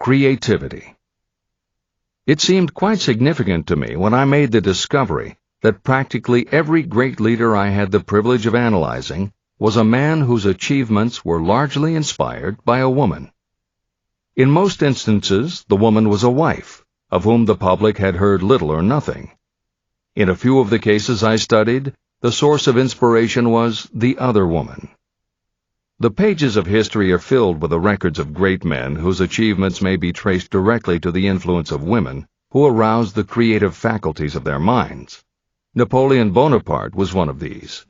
Creativity. It seemed quite significant to me when I made the discovery that practically every great leader I had the privilege of analyzing was a man whose achievements were largely inspired by a woman. In most instances, the woman was a wife, of whom the public had heard little or nothing. In a few of the cases I studied, the source of inspiration was the other woman. The pages of history are filled with the records of great men whose achievements may be traced directly to the influence of women who aroused the creative faculties of their minds. Napoleon Bonaparte was one of these.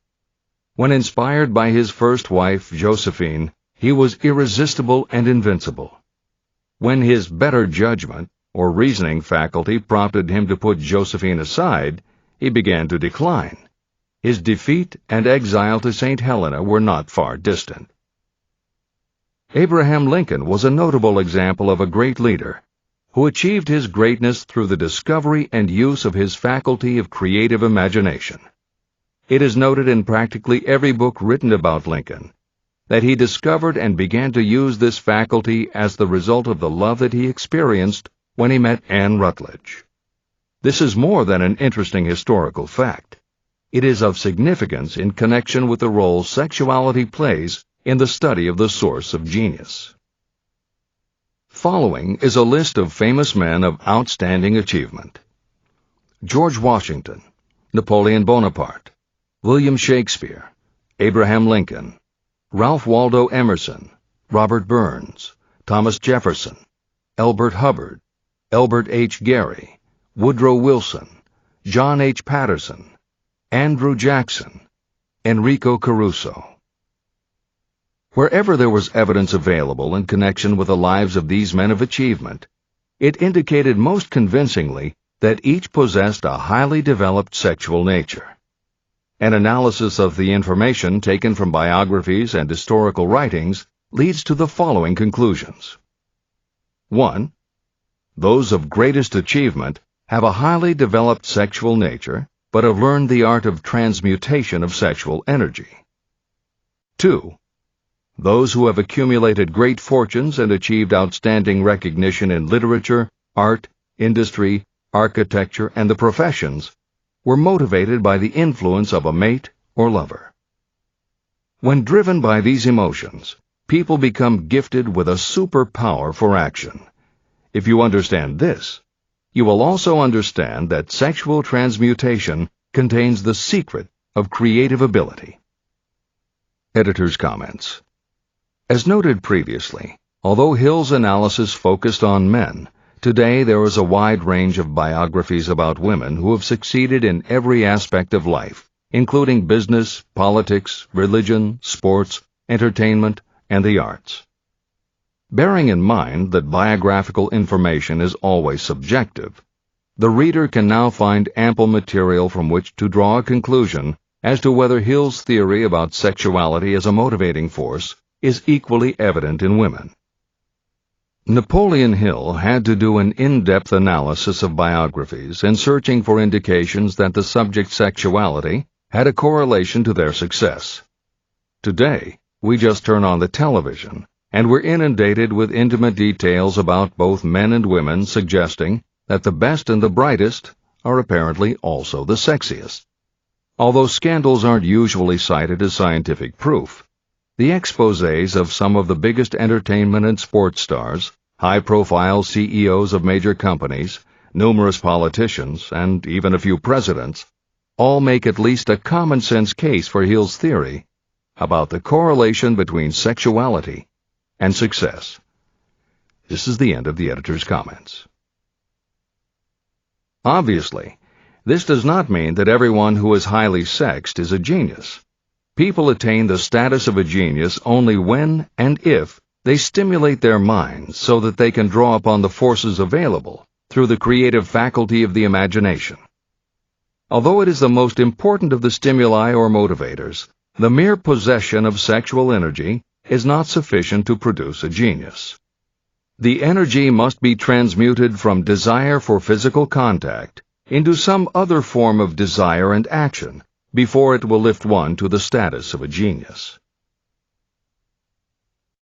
When inspired by his first wife, Josephine, he was irresistible and invincible. When his better judgment or reasoning faculty prompted him to put Josephine aside, he began to decline. His defeat and exile to St. Helena were not far distant. Abraham Lincoln was a notable example of a great leader who achieved his greatness through the discovery and use of his faculty of creative imagination. It is noted in practically every book written about Lincoln that he discovered and began to use this faculty as the result of the love that he experienced when he met Anne Rutledge. This is more than an interesting historical fact. It is of significance in connection with the role sexuality plays in the study of the source of genius. Following is a list of famous men of outstanding achievement: George Washington, Napoleon Bonaparte, William Shakespeare, Abraham Lincoln, Ralph Waldo Emerson, Robert Burns, Thomas Jefferson, Elbert Hubbard, Elbert H. Gary, Woodrow Wilson, John H. Patterson, Andrew Jackson, Enrico Caruso. Wherever there was evidence available in connection with the lives of these men of achievement, it indicated most convincingly that each possessed a highly developed sexual nature. An analysis of the information taken from biographies and historical writings leads to the following conclusions. 1. Those of greatest achievement have a highly developed sexual nature, but have learned the art of transmutation of sexual energy. 2. Those who have accumulated great fortunes and achieved outstanding recognition in literature, art, industry, architecture, and the professions were motivated by the influence of a mate or lover. When driven by these emotions, people become gifted with a superpower for action. If you understand this, you will also understand that sexual transmutation contains the secret of creative ability. Editor's comments. As noted previously, although Hill's analysis focused on men, today there is a wide range of biographies about women who have succeeded in every aspect of life, including business, politics, religion, sports, entertainment, and the arts. Bearing in mind that biographical information is always subjective, the reader can now find ample material from which to draw a conclusion as to whether Hill's theory about sexuality as a motivating force is equally evident in women. Napoleon Hill had to do an in-depth analysis of biographies in searching for indications that the subject's sexuality had a correlation to their success. Today, we just turn on the television, and we're inundated with intimate details about both men and women suggesting that the best and the brightest are apparently also the sexiest. Although scandals aren't usually cited as scientific proof, the exposés of some of the biggest entertainment and sports stars, high-profile CEOs of major companies, numerous politicians, and even a few presidents, all make at least a common-sense case for Hill's theory about the correlation between sexuality and success. This is the end of the editor's comments. Obviously, this does not mean that everyone who is highly sexed is a genius. People attain the status of a genius only when and if they stimulate their minds so that they can draw upon the forces available through the creative faculty of the imagination. Although it is the most important of the stimuli or motivators, the mere possession of sexual energy is not sufficient to produce a genius. The energy must be transmuted from desire for physical contact into some other form of desire and action before it will lift one to the status of a genius.